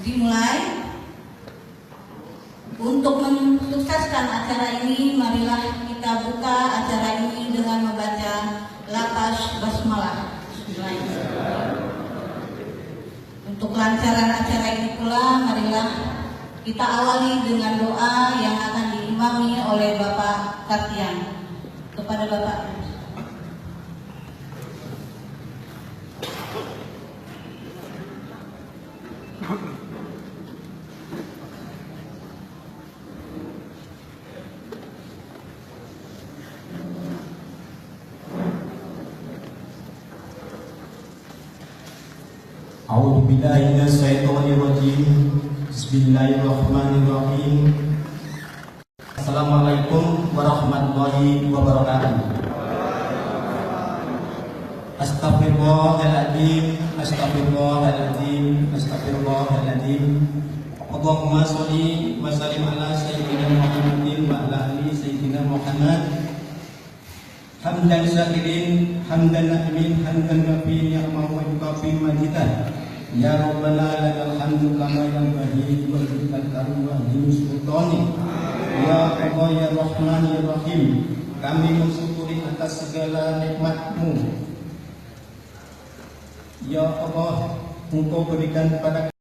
dimulai. Untuk mensukseskan acara ini, marilah kita buka acara ini dengan membaca lafaz basmalah. Untuk kelancaran acara ini pula, marilah kita awali dengan doa yang akan diimami oleh Bapak Kartian. Kepada Bapak. A'udzu billahi minasyaitonir rajim. Bismillahirrahmanirrahim. Assalamualaikum warahmatullahi wabarakatuh. Astaghfirullahaladzim, astaghfirullahaladzim, astaghfirullahaladzim. Allahumma sholli wa sallim ala sayyidina Muhammadin wa ala ali sayyidina Muhammad. Hamdan syakirin, hamdan na'imin, hamdan kafi ni'mah wa yukafi majidah. Ya Rabbana lakal hamdu kama yanbaghi wa lillahi wa sultani. Ya Allah ya Rahman ya Rahim, kami mensyukuri atas segala nikmat-Mu. Ya Allah, Engkau berikan kepada